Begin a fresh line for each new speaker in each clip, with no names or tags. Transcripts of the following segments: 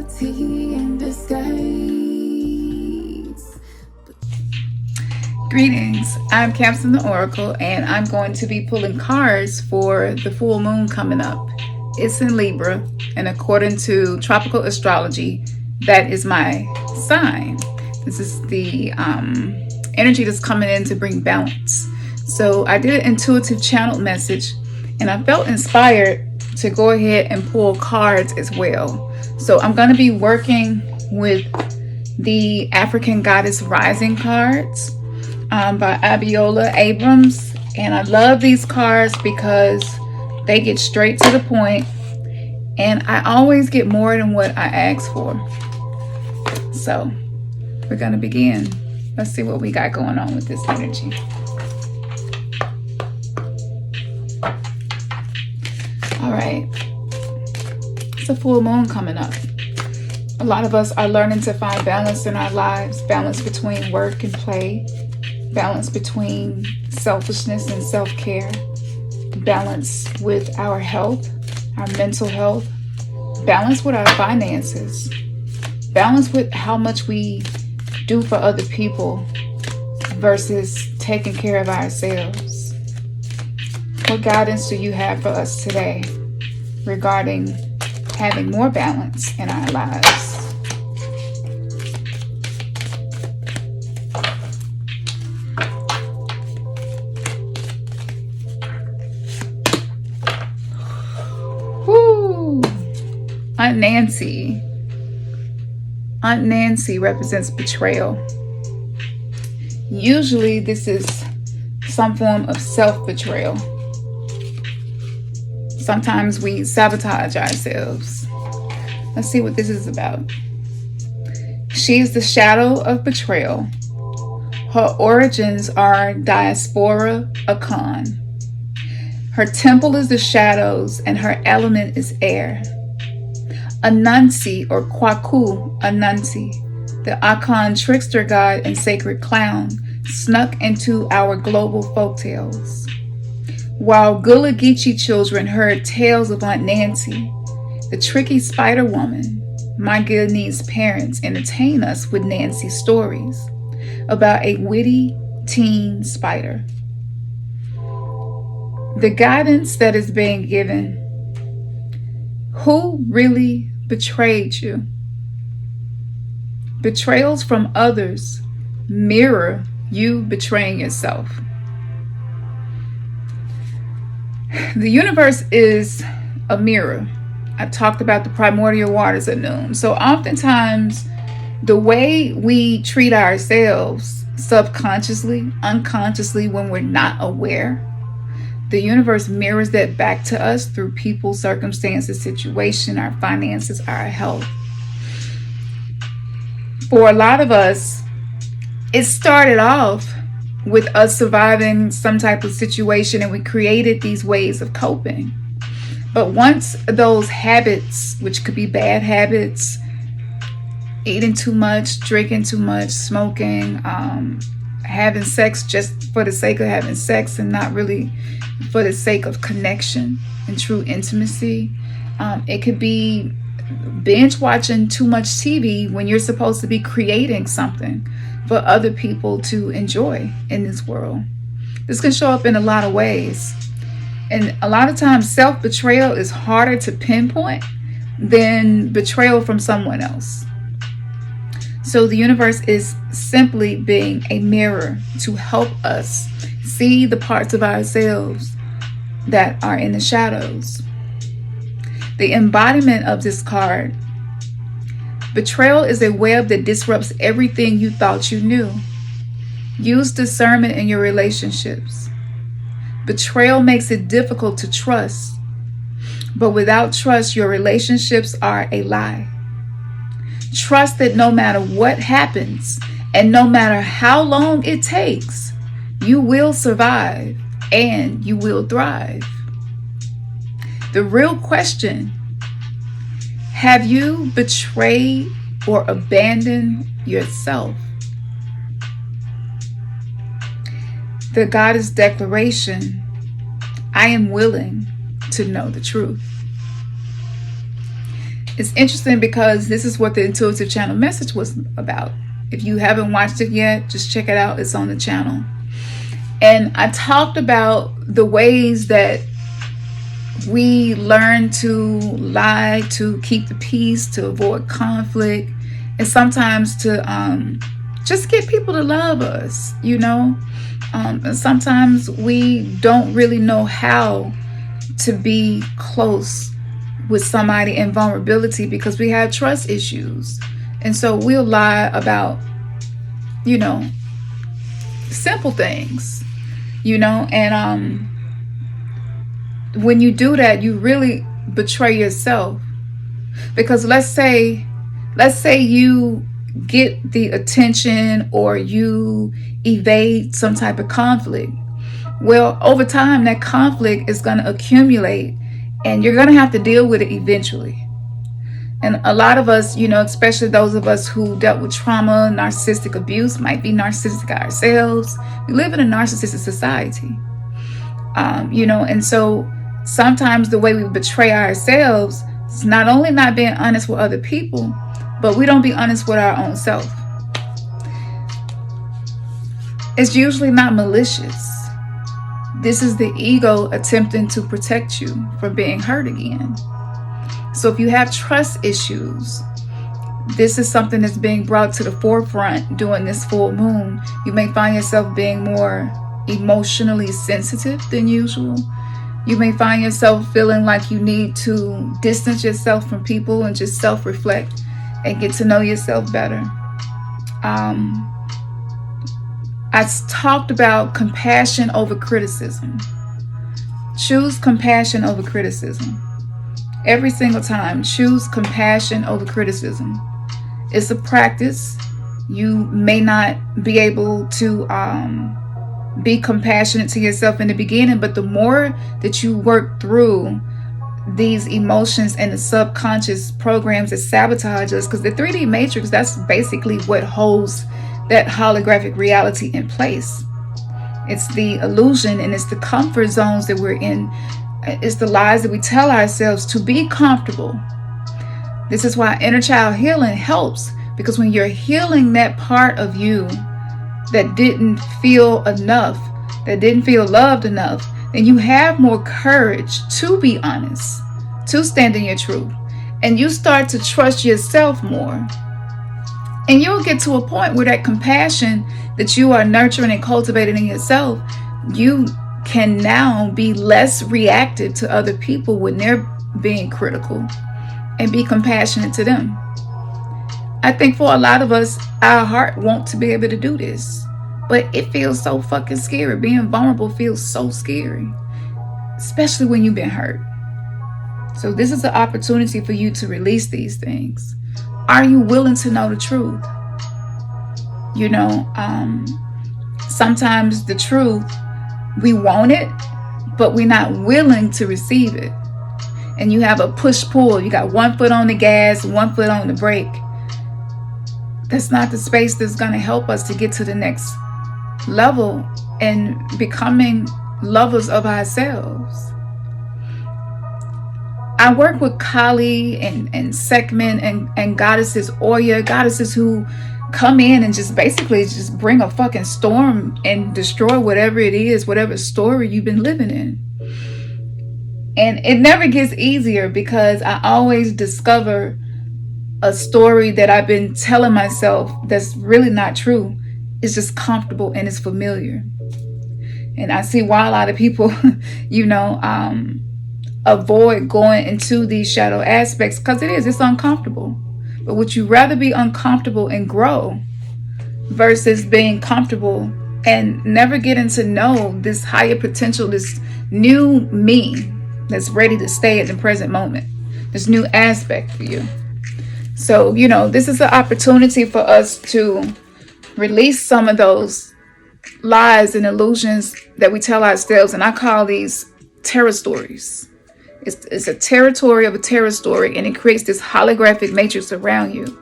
reality in disguise.
Greetings, I'm Captain the Oracle, and I'm going to be pulling cards for the full moon coming up. It's in Libra, and according to tropical astrology, that is my sign. This is the energy that's coming in to bring balance. So I did an intuitive channel message, and I felt inspired to go ahead and pull cards as well. So I'm going to be working with the African Goddess Rising cards by Abiola Abrams. And I love these cards because they get straight to the point, and I always get more than what I ask for. So we're going to begin. Let's see what we got going on with this energy. All right. It's a full moon coming up. A lot of us are learning to find balance in our lives, balance between work and play, balance between selfishness and self-care, balance with our health, our mental health, balance with our finances, balance with how much we do for other people versus taking care of ourselves. What guidance do you have for us today regarding having more balance in our lives? Aunt Nancy. Aunt Nancy represents betrayal. Usually this is some form of self-betrayal. Sometimes we sabotage ourselves. Let's see what this is about. She is the shadow of betrayal. Her origins are diaspora Akan. Her temple is the shadows and her element is air. Anansi or Kwaku Anansi, the Akan trickster god and sacred clown, snuck into our global folktales. While Gullah Geechee children heard tales of Aunt Nancy, the tricky spider woman, my Guyanese parents entertain us with Nancy stories about a witty teen spider. The guidance that is being given: who really betrayed you? Betrayals from others mirror you betraying yourself. The universe is a mirror. I talked about the primordial waters at noon. So oftentimes, the way we treat ourselves subconsciously, unconsciously, when we're not aware, the universe mirrors that back to us through people, circumstances, situation, our finances, our health. For a lot of us, it started off with us surviving some type of situation, and we created these ways of coping. But once those habits, which could be bad habits, eating too much, drinking too much, smoking, having sex just for the sake of having sex and not really for the sake of connection and true intimacy. It could be binge watching too much TV when you're supposed to be creating something for other people to enjoy in this world. This can show up in a lot of ways. And a lot of times self-betrayal is harder to pinpoint than betrayal from someone else. So the universe is simply being a mirror to help us see the parts of ourselves that are in the shadows. The embodiment of this card: betrayal is a web that disrupts everything you thought you knew. Use discernment in your relationships. Betrayal makes it difficult to trust, but without trust, your relationships are a lie. Trust that no matter what happens and no matter how long it takes, you will survive and you will thrive. The real question: have you betrayed or abandoned yourself? The goddess declaration: I am willing to know the truth. It's interesting because this is what the intuitive channel message was about. If you haven't watched it yet, just check it out. It's on the channel. And I talked about the ways that we learn to lie, to keep the peace, to avoid conflict, and sometimes to just get people to love us, and sometimes we don't really know how to be close with somebody in vulnerability because we have trust issues. And so we'll lie about, simple things, and when you do that, you really betray yourself. Because let's say you get the attention or you evade some type of conflict. Well, over time, that conflict is going to accumulate and you're going to have to deal with it eventually. And a lot of us, especially those of us who dealt with trauma, narcissistic abuse, might be narcissistic ourselves. We live in a narcissistic society, and so sometimes the way we betray ourselves is not only not being honest with other people, but we don't be honest with our own self. It's usually not malicious. This is the ego attempting to protect you from being hurt again. So if you have trust issues, this is something that's being brought to the forefront during this full moon. You may find yourself being more emotionally sensitive than usual. You may find yourself feeling like you need to distance yourself from people and just self-reflect and get to know yourself better. I talked about compassion over criticism. Choose compassion over criticism. Every single time, choose compassion over criticism. It's a practice. You may not be able to be compassionate to yourself in the beginning, but the more that you work through these emotions and the subconscious programs that sabotage us, because the 3D matrix, that's basically what holds that holographic reality in place. It's the illusion and it's the comfort zones that we're in. It's the lies that we tell ourselves to be comfortable. This is why inner child healing helps, because when you're healing that part of you that didn't feel enough, that didn't feel loved enough, then you have more courage to be honest, to stand in your truth, and you start to trust yourself more. And you'll get to a point where that compassion that you are nurturing and cultivating in yourself, you can now be less reactive to other people when they're being critical and be compassionate to them. I think for a lot of us, our heart wants to be able to do this, but it feels so fucking scary. Being vulnerable feels so scary, especially when you've been hurt. So this is an opportunity for you to release these things. Are you willing to know the truth? Sometimes the truth, we want it, but we're not willing to receive it. And you have a push-pull. You got one foot on the gas, one foot on the brake. That's not the space that's going to help us to get to the next level and becoming lovers of ourselves. I work with Kali and Sekhmet and goddesses Oya, goddesses who come in and just basically just bring a fucking storm and destroy whatever it is, whatever story you've been living in. And it never gets easier because I always discover a story that I've been telling myself that's really not true. It's just comfortable and it's familiar. And I see why a lot of people, avoid going into these shadow aspects, because it's uncomfortable. But would you rather be uncomfortable and grow versus being comfortable and never getting to know this higher potential, this new me that's ready to stay at the present moment, this new aspect for you? So, this is an opportunity for us to release some of those lies and illusions that we tell ourselves. And I call these terror stories. It's a territory of a terror story, and it creates this holographic matrix around you.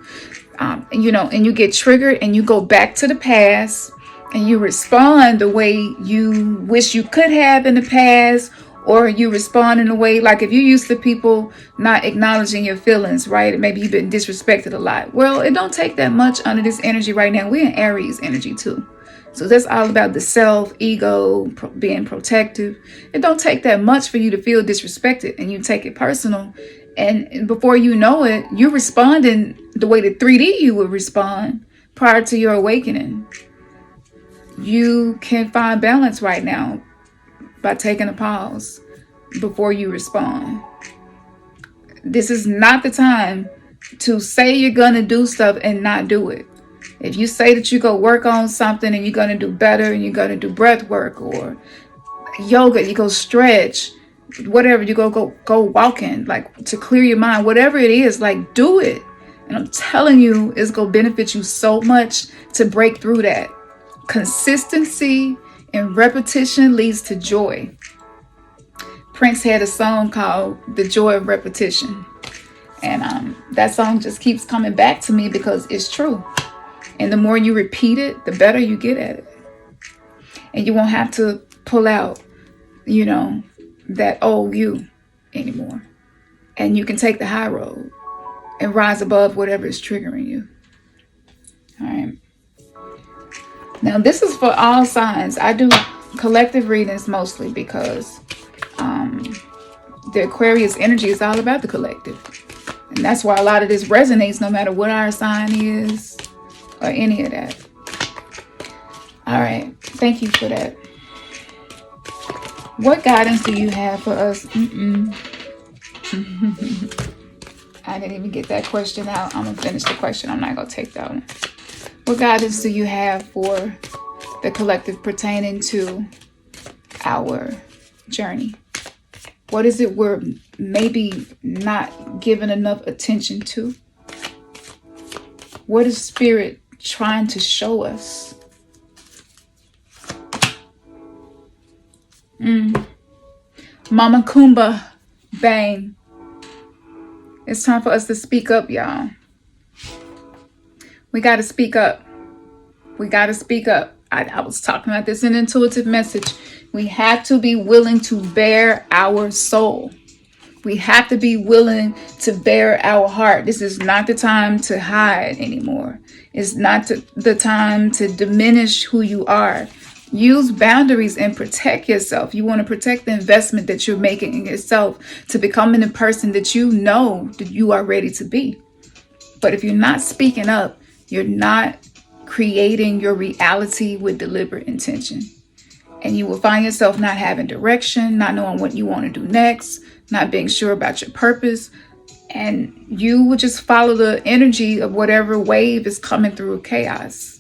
And you get triggered and you go back to the past and you respond the way you wish you could have in the past, Or you respond in a way, like if you're used to people not acknowledging your feelings, right? Maybe you've been disrespected a lot. Well, it don't take that much under this energy right now. We're in Aries energy too. So that's all about the self, ego, being protective. It don't take that much for you to feel disrespected and you take it personal. And before you know it, you're responding the way the 3D you would respond prior to your awakening. You can find balance right now by taking a pause before you respond. This is not the time to say you're going to do stuff and not do it. If you say that you go work on something and you're going to do better and you're going to do breath work or yoga, you go stretch, whatever, you go walking, like to clear your mind, whatever it is, like do it. And I'm telling you, it's going to benefit you so much to break through that. Consistency and repetition leads to joy. Prince had a song called The Joy of Repetition. And that song just keeps coming back to me because it's true. And the more you repeat it, the better you get at it. And you won't have to pull out, that old you anymore. And you can take the high road and rise above whatever is triggering you. All right. Now, this is for all signs. I do collective readings mostly because the Aquarius energy is all about the collective. And that's why a lot of this resonates no matter what our sign is or any of that. All right. Thank you for that. What guidance do you have for us? I didn't even get that question out. I'm going to finish the question. I'm not going to take that one. What guidance do you have for the collective pertaining to our journey? What is it we're maybe not giving enough attention to? What is Spirit trying to show us? Mama Kumba, bang. It's time for us to speak up, y'all. We got to speak up. We got to speak up. I was talking about this in intuitive message. We have to be willing to bare our soul. We have to be willing to bare our heart. This is not the time to hide anymore. It's not the time to diminish who you are. Use boundaries and protect yourself. You want to protect the investment that you're making in yourself to becoming the person that you know that you are ready to be. But if you're not speaking up, you're not creating your reality with deliberate intention. And you will find yourself not having direction, not knowing what you want to do next, not being sure about your purpose. And you will just follow the energy of whatever wave is coming through chaos.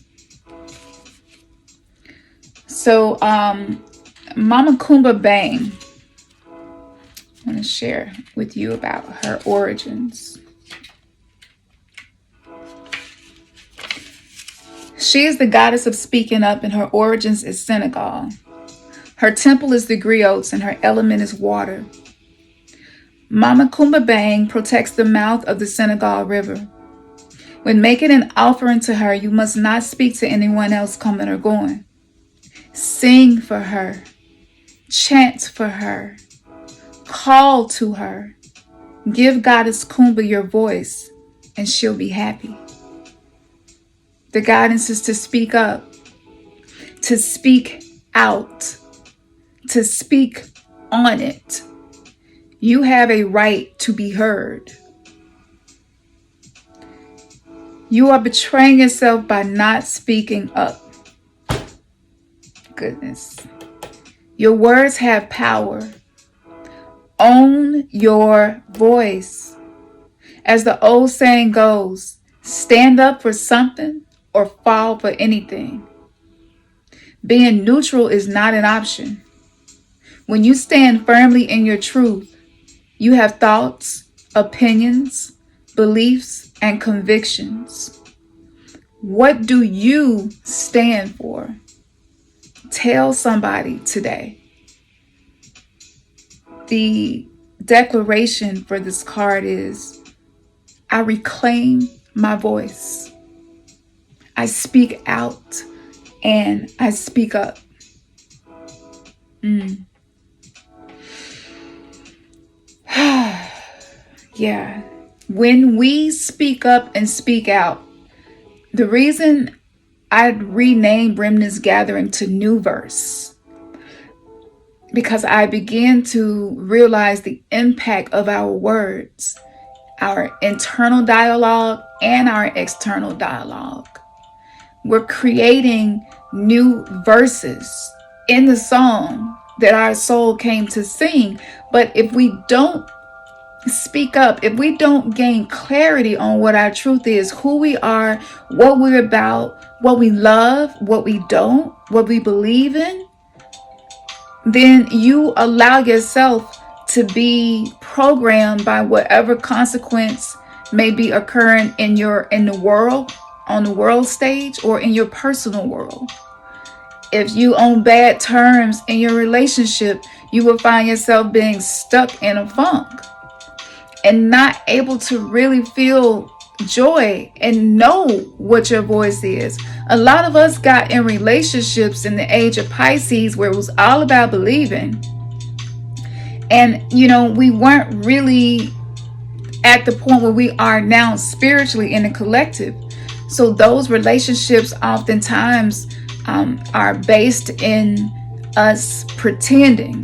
So, Mama Kumba Bang, I want to share with you about her origins. She is the goddess of speaking up, and her origins is Senegal. Her temple is the griots, and her element is water. Mama Kumba Bang protects the mouth of the Senegal River. When making an offering to her, you must not speak to anyone else coming or going. Sing for her, chant for her, call to her. Give Goddess Kumba your voice, and she'll be happy. The guidance is to speak up, to speak out, to speak on it. You have a right to be heard. You are betraying yourself by not speaking up. Goodness. Your words have power. Own your voice. As the old saying goes, stand up for something or fall for anything. Being neutral is not an option. When you stand firmly in your truth, you have thoughts, opinions, beliefs, and convictions. What do you stand for? Tell somebody today. The declaration for this card is, I reclaim my voice. I speak out and I speak up. Yeah. When we speak up and speak out, the reason I renamed Remnant's Gathering to New Verse, because I began to realize the impact of our words, our internal dialogue and our external dialogue. We're creating new verses in the song that our soul came to sing. But if we don't speak up, if we don't gain clarity on what our truth is, who we are, what we're about, what we love, what we don't, what we believe in, then you allow yourself to be programmed by whatever consequence may be occurring in the world, on the world stage, or in your personal world. If you on bad terms in your relationship, you will find yourself being stuck in a funk and not able to really feel joy and know what your voice is. A lot of us got in relationships in the age of Pisces where it was all about believing. And, we weren't really at the point where we are now spiritually in the collective. So those relationships oftentimes are based in us pretending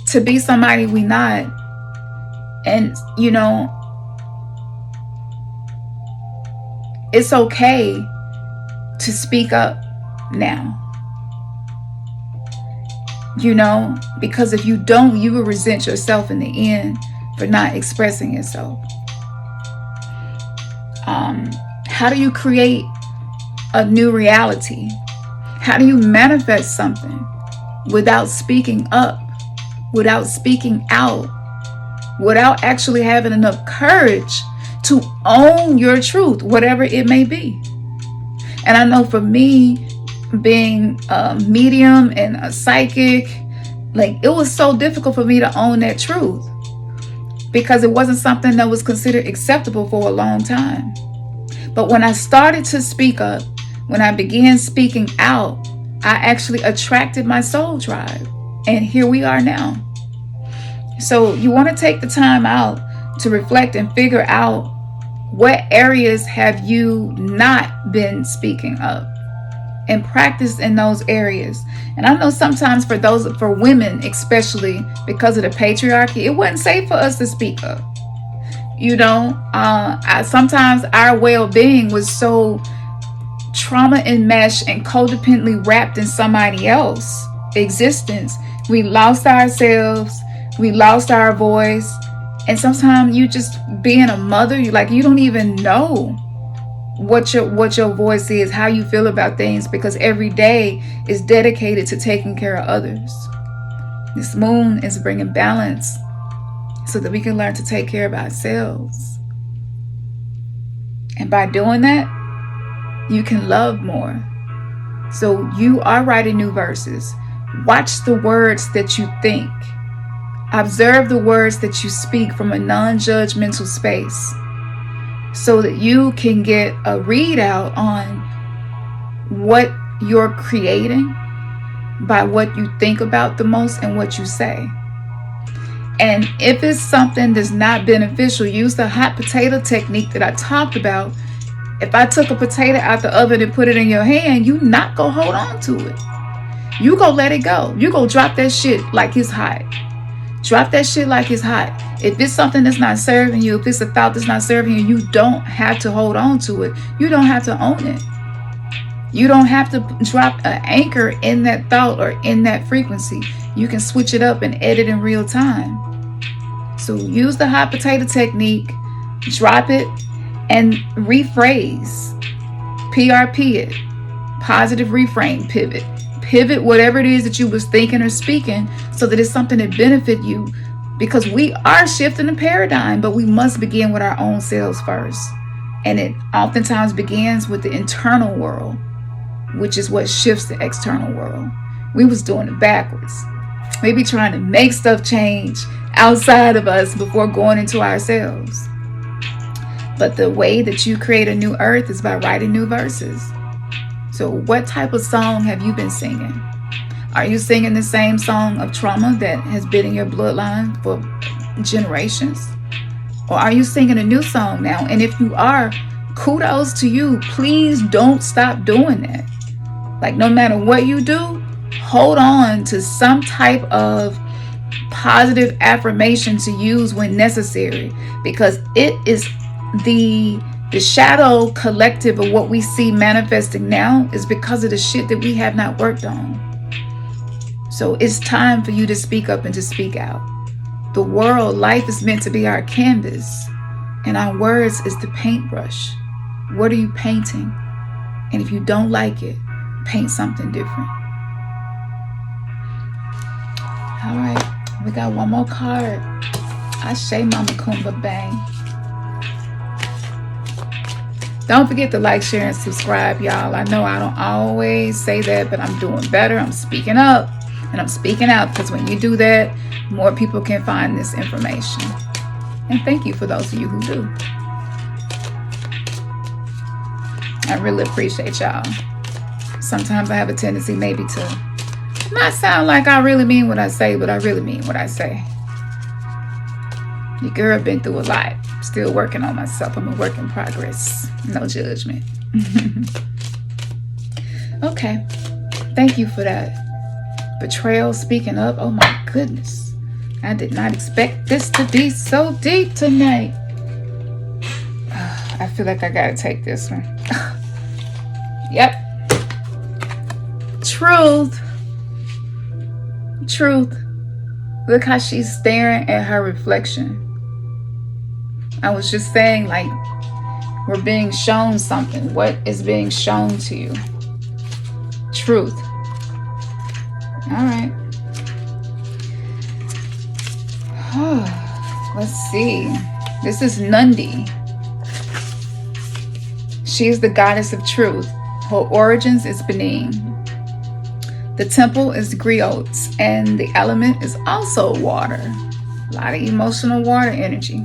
to be somebody we not. And, it's okay to speak up now. Because if you don't, you will resent yourself in the end for not expressing yourself. How do you create a new reality? How do you manifest something without speaking up, without speaking out, without actually having enough courage to own your truth, whatever it may be? And I know for me, being a medium and a psychic, it was so difficult for me to own that truth because it wasn't something that was considered acceptable for a long time. But when I started to speak up, when I began speaking out, I actually attracted my soul tribe. And here we are now. So you want to take the time out to reflect and figure out what areas have you not been speaking up, and practice in those areas. And I know sometimes for women, especially because of the patriarchy, it wasn't safe for us to speak up. Sometimes our well-being was so trauma enmeshed and codependently wrapped in somebody else's existence. We lost ourselves, we lost our voice. And sometimes you just being a mother, you don't even know what your voice is, how you feel about things, because every day is dedicated to taking care of others. This moon is bringing balance so that we can learn to take care of ourselves. And by doing that, you can love more. So you are writing new verses. Watch the words that you think. Observe the words that you speak from a non-judgmental space so that you can get a readout on what you're creating by what you think about the most and what you say. And if it's something that's not beneficial, use the hot potato technique that I talked about. If I took a potato out the oven and put it in your hand, you not go hold on to it. You go let it go. You go drop that shit like it's hot. Drop that shit like it's hot. If it's something that's not serving you, if it's a thought that's not serving you, you don't have to hold on to it. You don't have to own it. You don't have to drop an anchor in that thought or in that frequency. You can switch it up and edit in real time. So use the hot potato technique, drop it, and rephrase. PRP it. Positive reframe pivot. Pivot whatever it is that you was thinking or speaking so that it's something that benefit you, because we are shifting the paradigm, but we must begin with our own selves first. And it oftentimes begins with the internal world, which is what shifts the external world. We was doing it backwards. We be trying to make stuff change outside of us before going into ourselves. But the way that you create a new earth is by writing new verses. So what type of song have you been singing? Are you singing the same song of trauma that has been in your bloodline for generations? Or are you singing a new song now? And if you are, kudos to you. Please don't stop doing that. Like, no matter what you do, hold on to some type of positive affirmation to use when necessary, because it is the shadow collective of what we see manifesting now is because of the shit that we have not worked on. So it's time for you to speak up and to speak out. The world, life is meant to be our canvas, and our words is the paintbrush. What are you painting? And if you don't like it, paint something different. All right, we got one more card. Ashe Mama Kumba Bang. Don't forget to like, share, and subscribe, y'all. I know I don't always say that, but I'm doing better. I'm speaking up and I'm speaking out, because when you do that, more people can find this information. And thank you for those of you who do. I really appreciate y'all. Sometimes I have a tendency maybe to not sound like I really mean what I say, but I really mean what I say. Your girl been through a lot. Still working on myself. I'm a work in progress. No judgment. Okay. Thank you for that. Betrayal, speaking up. Oh my goodness. I did not expect this to be so deep tonight. I feel like I gotta take this one. Yep. Truth. Truth. Look how she's staring at her reflection. I was just saying, like, we're being shown something. What is being shown to you? Truth. All right. Let's see. This is Nundy. She is the goddess of truth. Her origins is Benin. The temple is griots, and the element is also water. A lot of emotional water energy.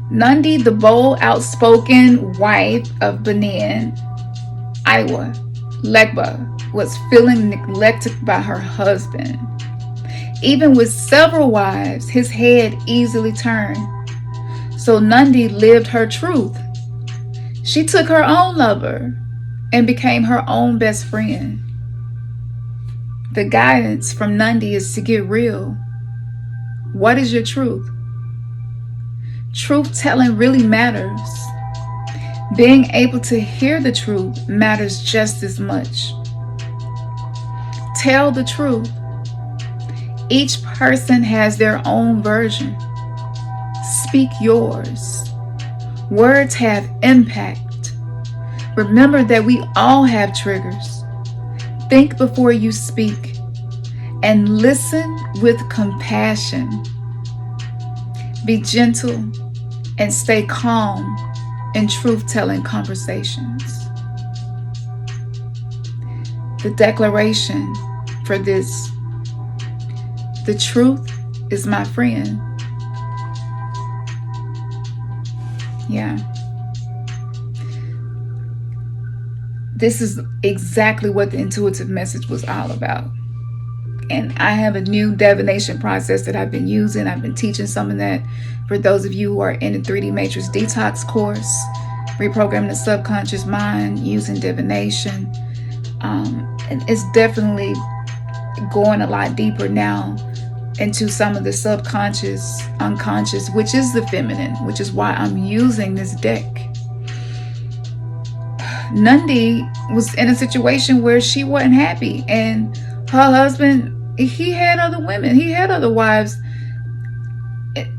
Nundy, the bold, outspoken wife of Benin, Iwa, Legba, was feeling neglected by her husband. Even with several wives, his head easily turned. So Nundy lived her truth. She took her own lover and became her own best friend. The guidance from Nundy is to get real. What is your truth? Truth telling really matters. Being able to hear the truth matters just as much. Tell the truth. Each person has their own version. Speak yours. Words have impact. Remember that we all have triggers. Think before you speak and listen with compassion. Be gentle and stay calm in truth-telling conversations. The declaration for this: the truth is my friend. Yeah. This is exactly what the intuitive message was all about. And I have a new divination process that I've been using. I've been teaching some of that for those of you who are in the 3D Matrix Detox course, reprogramming the subconscious mind using divination. And it's definitely going a lot deeper now into some of the subconscious, unconscious, which is the feminine, which is why I'm using this deck. Nundy was in a situation where she wasn't happy, and her husband, he had other women, he had other wives,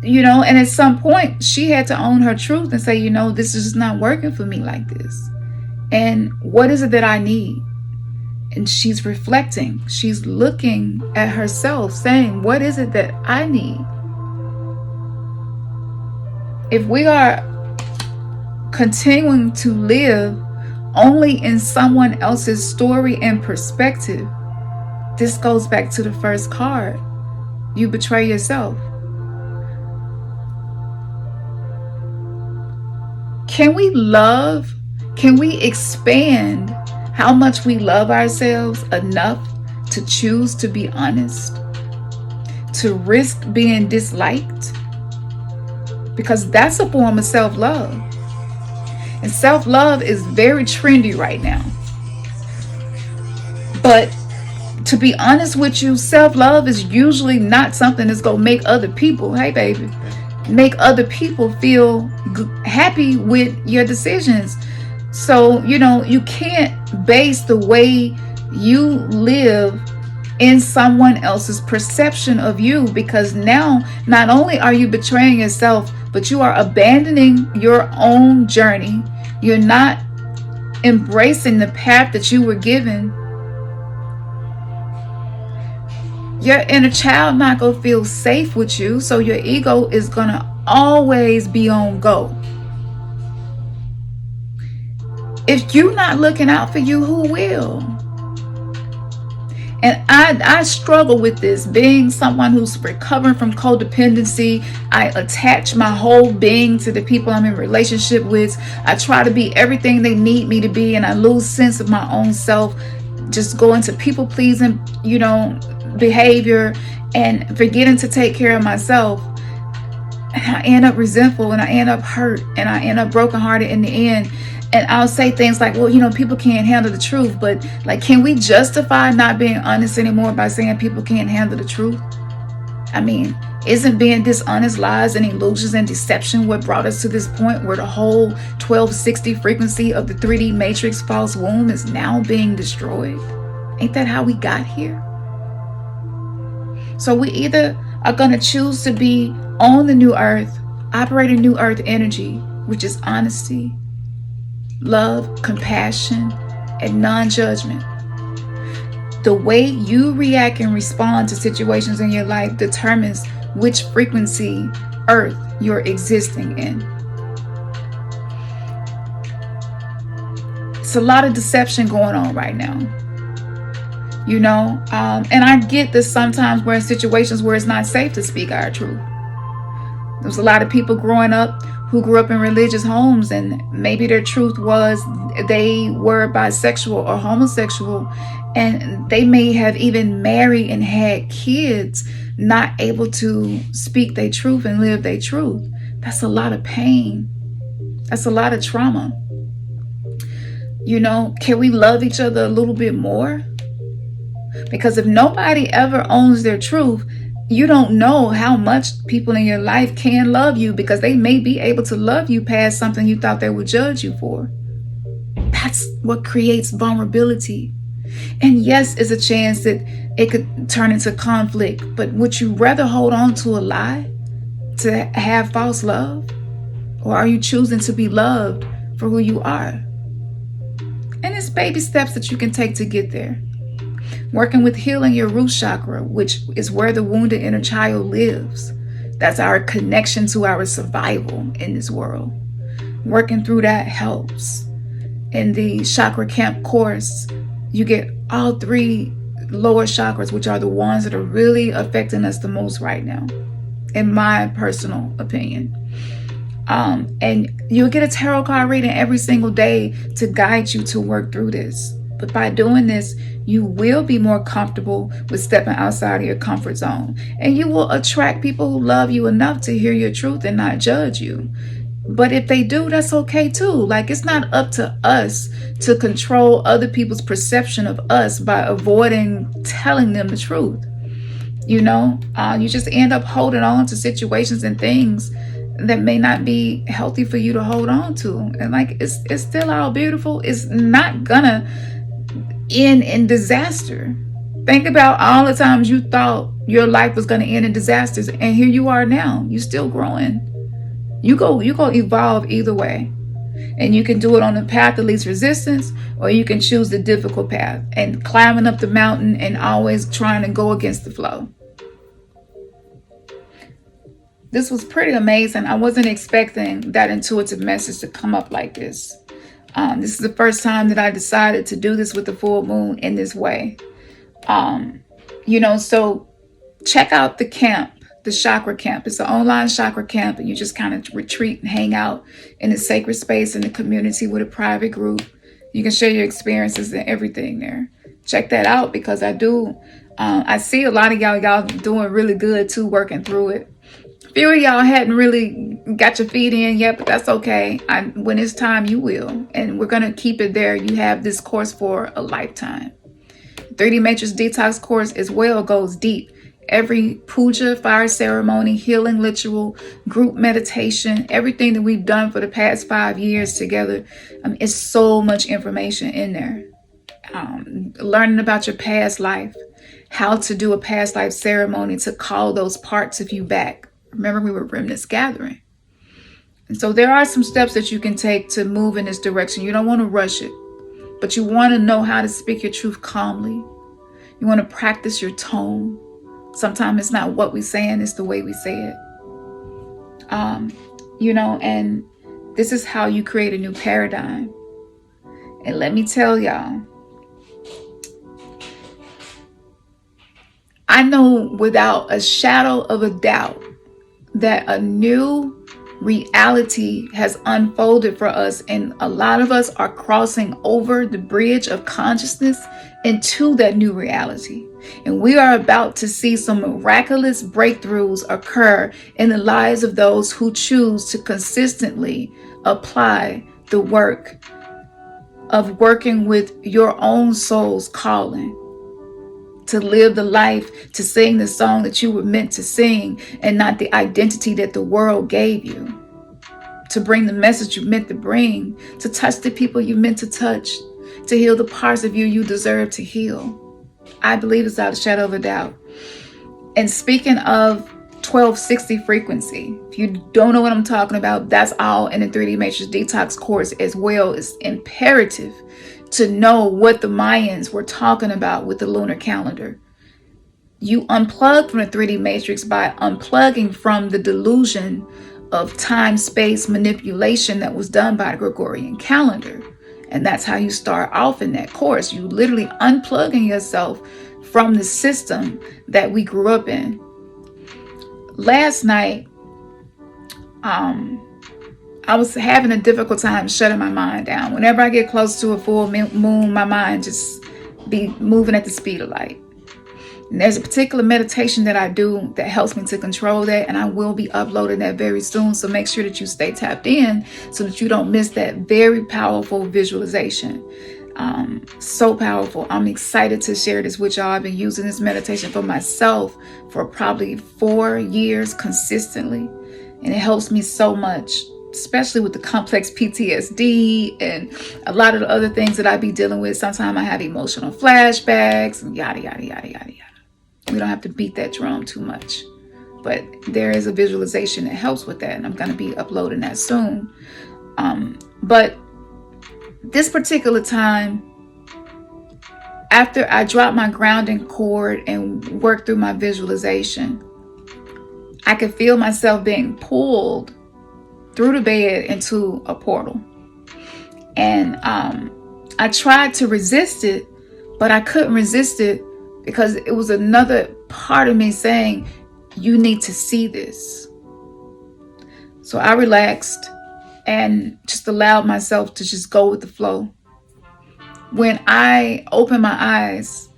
you know, and at some point she had to own her truth and say, you know, this is not working for me like this. And what is it that I need? And she's reflecting, she's looking at herself saying, what is it that I need? If we are continuing to live only in someone else's story and perspective, this goes back to the first card. You betray yourself. Can we love? Can we expand how much we love ourselves enough to choose to be honest? To risk being disliked? because that's a form of self-love. And self-love is very trendy right now. But to be honest with you, self-love is usually not something that's going to make other people, hey baby, make other people feel happy with your decisions. So, you can't base the way you live in someone else's perception of you, because now not only are you betraying yourself, but you are abandoning your own journey. You're not embracing the path that you were given. Your inner child not gonna feel safe with you, so your ego is gonna always be on go. If you're not looking out for you, who will? And I struggle with this, being someone who's recovering from codependency. I attach my whole being to the people I'm in relationship with. I try to be everything they need me to be, and I lose sense of my own self, just go into people pleasing, behavior, and forgetting to take care of myself. And I end up resentful, and I end up hurt, and I end up brokenhearted in the end. And I'll say things like, well, people can't handle the truth. But like, can we justify not being honest anymore by saying people can't handle the truth? I mean, isn't being dishonest, lies, and illusions and deception what brought us to this point where the whole 1260 frequency of the 3D matrix false womb is now being destroyed? Ain't that how we got here? So we either are going to choose to be on the new earth, operating new earth energy, which is honesty, love, compassion, and non-judgment. The way you react and respond to situations in your life determines which frequency earth you're existing in. It's a lot of deception going on right now. And I get this sometimes we're in situations where it's not safe to speak our truth. There's a lot of people growing up who grew up in religious homes, and maybe their truth was they were bisexual or homosexual, and they may have even married and had kids, not able to speak their truth and live their truth. That's a lot of pain. That's a lot of trauma. Can we love each other a little bit more? Because if nobody ever owns their truth, you don't know how much people in your life can love you, because they may be able to love you past something you thought they would judge you for. That's what creates vulnerability. And yes, it's a chance that it could turn into conflict, but would you rather hold on to a lie to have false love? Or are you choosing to be loved for who you are? And it's baby steps that you can take to get there. Working with healing your root chakra, which is where the wounded inner child lives. That's our connection to our survival in this world. Working through that helps. In the chakra camp course, you get all 3 lower chakras, which are the ones that are really affecting us the most right now, in my personal opinion. And you'll get a tarot card reading every single day to guide you to work through this. But by doing this, you will be more comfortable with stepping outside of your comfort zone. And you will attract people who love you enough to hear your truth and not judge you. But if they do, that's okay too. Like, it's not up to us to control other people's perception of us by avoiding telling them the truth. You just end up holding on to situations and things that may not be healthy for you to hold on to. And like, it's still all beautiful. It's not gonna end in disaster. Think about all the times you thought your life was going to end in disasters, and here you are now. You're still growing. You go evolve either way, and you can do it on the path of least resistance, or you can choose the difficult path and climbing up the mountain and always trying to go against the flow. This was pretty amazing. I wasn't expecting that intuitive message to come up like this. This is the first time that I decided to do this with the full moon in this way. So check out the camp, the chakra camp. It's an online chakra camp, and you just kind of retreat and hang out in a sacred space in the community with a private group. You can share your experiences and everything there. Check that out, because I see a lot of y'all doing really good too, working through it. few of y'all hadn't really got your feet in yet, but that's okay. When it's time, you will. And we're going to keep it there. You have this course for a lifetime. 3D Matrix Detox course as well goes deep. Every puja, fire ceremony, healing ritual, group meditation, everything that we've done for the past 5 years together, is so much information in there. Learning about your past life, how to do a past life ceremony to call those parts of you back. Remember, we were remnants gathering. And so there are some steps that you can take to move in this direction. You don't want to rush it, but you want to know how to speak your truth calmly. You want to practice your tone. Sometimes it's not what we're saying, it's the way we say it. And this is how you create a new paradigm. And let me tell y'all, I know without a shadow of a doubt that a new reality has unfolded for us, and a lot of us are crossing over the bridge of consciousness into that new reality. And we are about to see some miraculous breakthroughs occur in the lives of those who choose to consistently apply the work of working with your own soul's calling, to live the life, to sing the song that you were meant to sing and not the identity that the world gave you, to bring the message you meant to bring, to touch the people you meant to touch, to heal the parts of you you deserve to heal. I believe it's without a shadow of a doubt. And speaking of 1260 frequency, if you don't know what I'm talking about, that's all in the 3D Matrix Detox course as well. It's imperative to know what the Mayans were talking about with the lunar calendar. You unplug from the 3D Matrix by unplugging from the delusion of time-space manipulation that was done by the Gregorian calendar. And that's how you start off in that course. You literally unplugging yourself from the system that we grew up in. Last night, I was having a difficult time shutting my mind down. Whenever I get close to a full moon, my mind just be moving at the speed of light. And there's a particular meditation that I do that helps me to control that, and I will be uploading that very soon. So make sure that you stay tapped in so that you don't miss that very powerful visualization. So powerful. I'm excited to share this with y'all. I've been using this meditation for myself for probably 4 years consistently, and it helps me so much, especially with the complex PTSD and a lot of the other things that I be dealing with. Sometimes I have emotional flashbacks and yada, yada, yada, yada, yada. We don't have to beat that drum too much, but there is a visualization that helps with that, and I'm going to be uploading that soon. But this particular time, after I dropped my grounding cord and worked through my visualization, I could feel myself being pulled through the bed into a portal. And I tried to resist it, but I couldn't resist it because it was another part of me saying, you need to see this. So I relaxed and just allowed myself to just go with the flow. When I opened my eyes,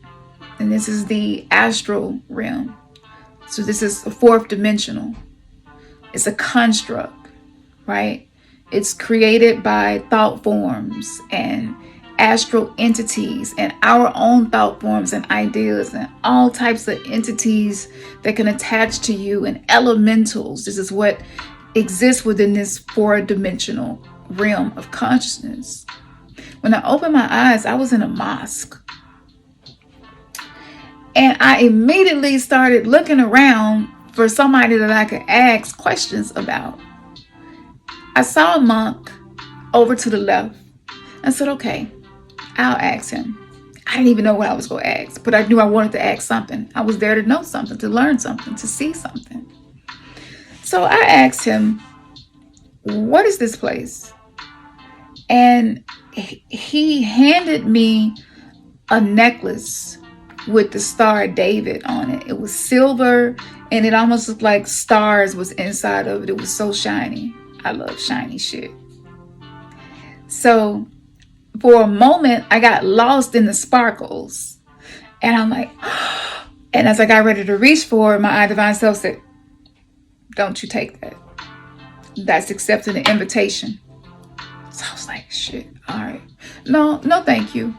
and this is the astral realm, so this is the fourth dimensional. It's a construct, right? It's created by thought forms and astral entities and our own thought forms and ideas and all types of entities that can attach to you and elementals. This is what exists within this four-dimensional realm of consciousness. When I opened my eyes, I was in a mosque. And I immediately started looking around for somebody that I could ask questions about. I saw a monk over to the left. I said, okay, I'll ask him. I didn't even know what I was going to ask, but I knew I wanted to ask something. I was there to know something, to learn something, to see something. So I asked him, what is this place? And he handed me a necklace with the Star of David on it. It was silver, and it almost looked like stars was inside of it. It was so shiny. I love shiny shit. So for a moment, I got lost in the sparkles. And I'm like, and as I got ready to reach for it, my eye divine self said, Don't you take that. That's accepting the invitation. So I was like, shit, all right. No, thank you.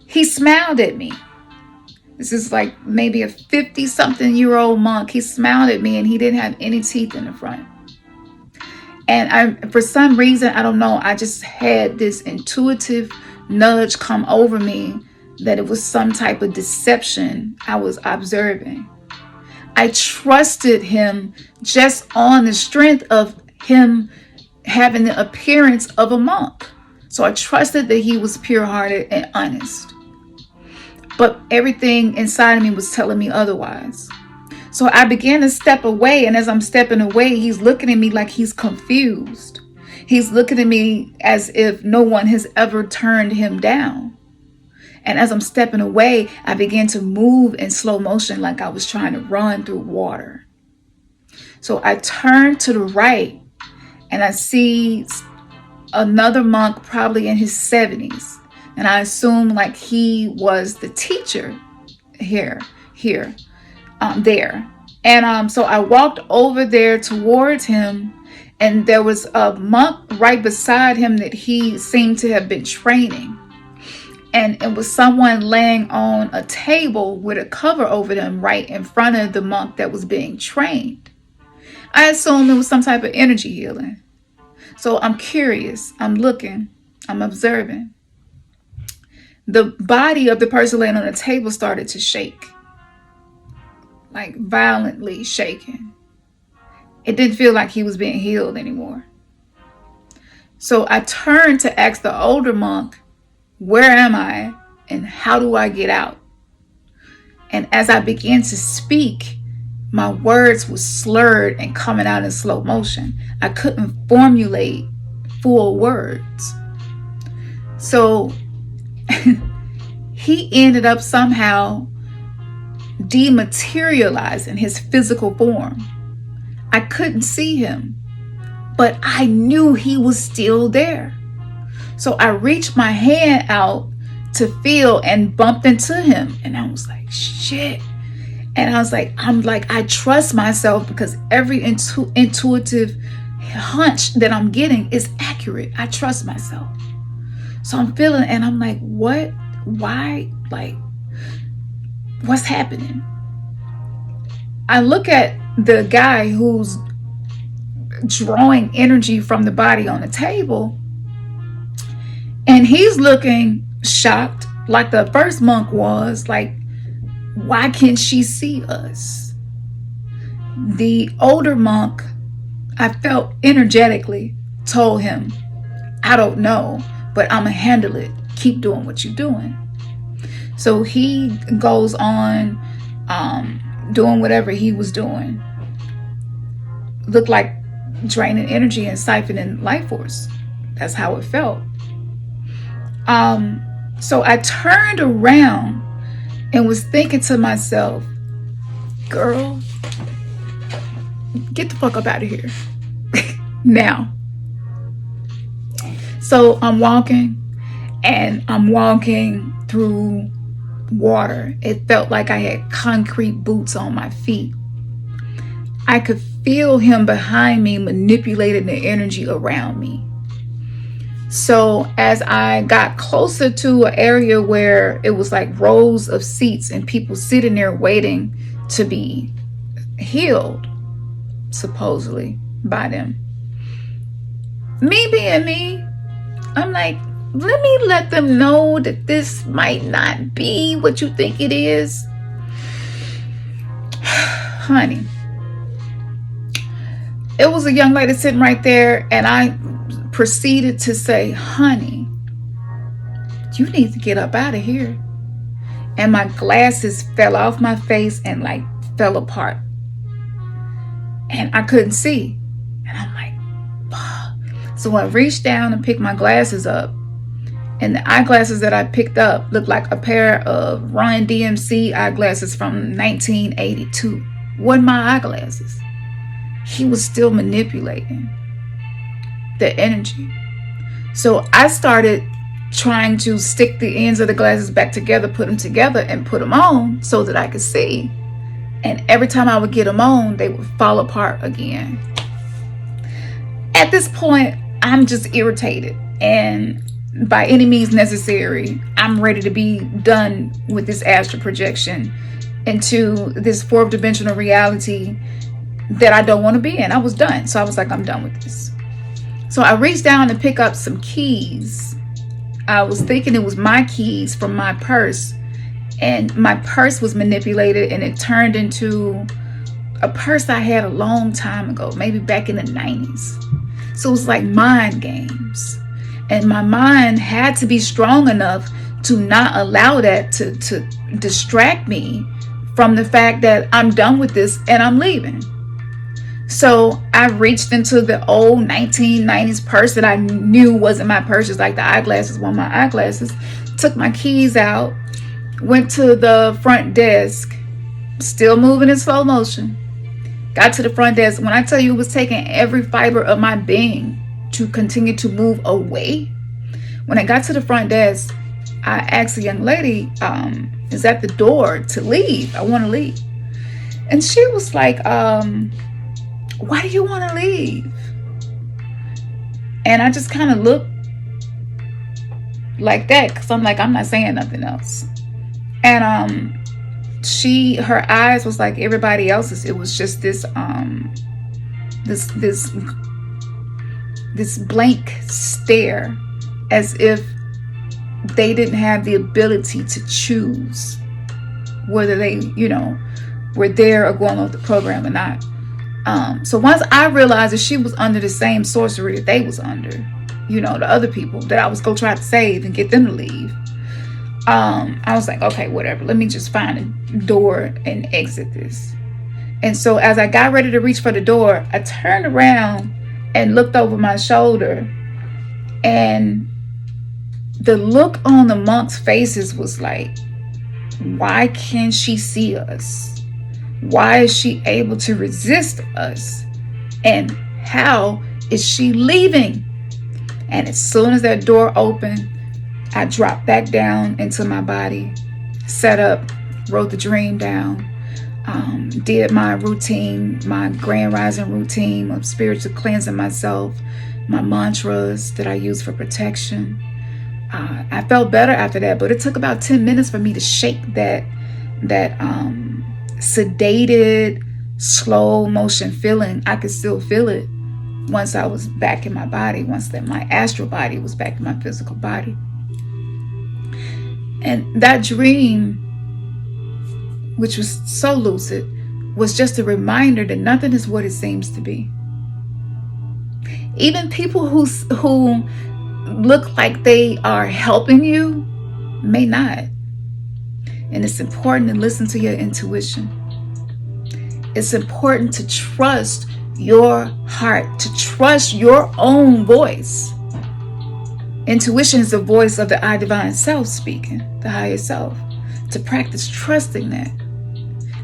He smiled at me. This is like maybe a 50-something-year-old monk. He smiled at me and he didn't have any teeth in the front. And for some reason, I don't know, I just had this intuitive nudge come over me that it was some type of deception I was observing. I trusted him just on the strength of him having the appearance of a monk. So I trusted that he was pure-hearted and honest. But everything inside of me was telling me otherwise. So I began to step away, and as I'm stepping away, he's looking at me like he's confused. He's looking at me as if no one has ever turned him down. And as I'm stepping away, I began to move in slow motion like I was trying to run through water. So I turned to the right, and I see another monk probably in his 70s. And I assume like he was the teacher there. And so I walked over there towards him, and there was a monk right beside him that he seemed to have been training. And it was someone laying on a table with a cover over them right in front of the monk that was being trained. I assumed it was some type of energy healing. So I'm curious, I'm looking, I'm observing. The body of the person laying on the table started to shake, like violently shaking. It didn't feel like he was being healed anymore. So I turned to ask the older monk, where am I and how do I get out? And as I began to speak, my words were slurred and coming out in slow motion. I couldn't formulate full words. So he ended up somehow dematerializing his physical form. I couldn't see him, but I knew he was still there. So I reached my hand out to feel and bumped into him. And I was like, shit. And I was like, I trust myself because every intuitive hunch that I'm getting is accurate. I trust myself. So I'm feeling, and I'm like, what? Why? Like, what's happening? I look at the guy who's drawing energy from the body on the table, and he's looking shocked, like the first monk was, like, why can't she see us? The older monk, I felt energetically, told him, I don't know, but I'm going to handle it. Keep doing what you're doing. So he goes on doing whatever he was doing. Looked like draining energy and siphoning life force. That's how it felt. So I turned around and was thinking to myself, girl, get the fuck up out of here. Now. So I'm walking, and I'm walking through water. It felt like I had concrete boots on my feet. I could feel him behind me manipulating the energy around me. So as I got closer to an area where it was like rows of seats and people sitting there waiting to be healed, supposedly by them, me being me, I'm like, let them know that this might not be what you think it is. Honey, it was a young lady sitting right there, and I proceeded to say, honey, you need to get up out of here. And my glasses fell off my face and like fell apart. And I couldn't see. And I'm like, fuck. So I reached down and picked my glasses up. And the eyeglasses that I picked up looked like a pair of Run DMC eyeglasses from 1982. Wasn't my eyeglasses. He was still manipulating the energy. So I started trying to stick the ends of the glasses back together, put them together and put them on so that I could see. And every time I would get them on, they would fall apart again. At this point, I'm just irritated. And by any means necessary, I'm ready to be done with this astral projection into this fourth dimensional reality that I don't want to be in. I was done. So I was like, I'm done with this. So I reached down to pick up some keys. I was thinking it was my keys from my purse. And my purse was manipulated and it turned into a purse I had a long time ago, maybe back in the 90s. So it was like mind games. And my mind had to be strong enough to not allow that to distract me from the fact that I'm done with this and I'm leaving. So I reached into the old 1990s purse that I knew wasn't my purse, just like the eyeglasses, one of my eyeglasses, took my keys out, went to the front desk, still moving in slow motion, got to the front desk. When I tell you it was taking every fiber of my being to continue to move away, when I got to the front desk, I asked a young lady, is at the door to leave? I want to leave. And she was like, why do you want to leave? And I just kind of looked like that because I'm like, I'm not saying nothing else. And her eyes was like everybody else's. It was just this blank stare, as if they didn't have the ability to choose whether they, were there or going off the program or not. So once I realized that she was under the same sorcery that they was under, the other people that I was going to try to save and get them to leave, I was like, okay, whatever. Let me just find a door and exit this. And so as I got ready to reach for the door, I turned around and looked over my shoulder, and the look on the monks' faces was like, why can't she see us? Why is she able to resist us? And how is she leaving? And as soon as that door opened, I dropped back down into my body, set up, wrote the dream down, did my routine, my grand rising routine of spiritual cleansing myself, my mantras that I use for protection. I felt better after that, but it took about 10 minutes for me to shake that sedated, slow motion feeling. I could still feel it once I was back in my body, once that my astral body was back in my physical body. And that dream, which was so lucid, was just a reminder that nothing is what it seems to be. Even people who look like they are helping you may not. And it's important to listen to your intuition. It's important to trust your heart, to trust your own voice. Intuition is the voice of the I divine self speaking, the higher self. To practice trusting that.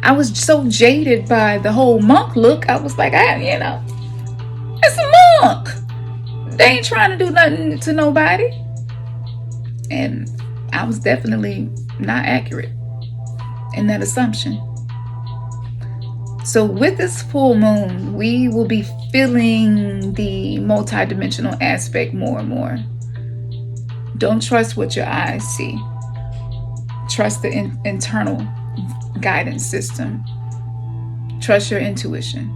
I was so jaded by the whole monk look. I was like, it's a monk. They ain't trying to do nothing to nobody. And I was definitely not accurate in that assumption. So with this full moon, we will be feeling the multidimensional aspect more and more. Don't trust what your eyes see. Trust the internal guidance system. Trust your intuition.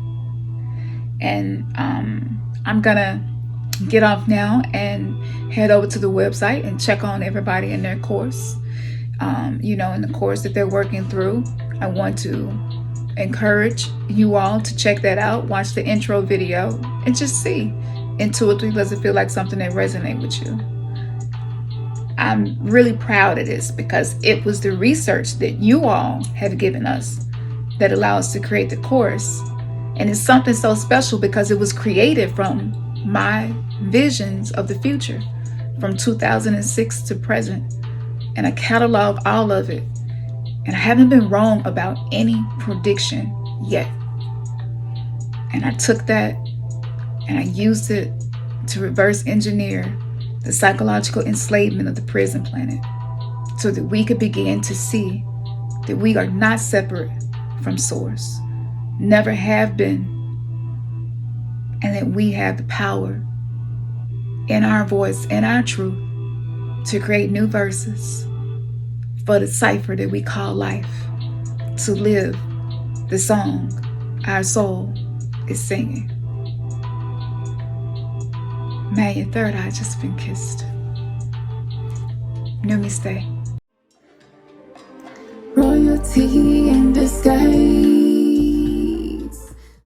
And I'm gonna get off now and head over to the website and check on everybody in their course. In the course that they're working through. I want to encourage you all to check that out. Watch the intro video and just see intuitively, does it feel like something that resonates with you? I'm really proud of this because it was the research that you all have given us that allowed us to create the course. And it's something so special because it was created from my visions of the future from 2006 to present. And I catalog all of it. And I haven't been wrong about any prediction yet. And I took that and I used it to reverse engineer the psychological enslavement of the prison planet so that we could begin to see that we are not separate from source, never have been, and that we have the power in our voice and our truth to create new verses for the cipher that we call life, to live the song our soul is singing. Man, your third eye just been kissed. Namaste. Royalty in disguise.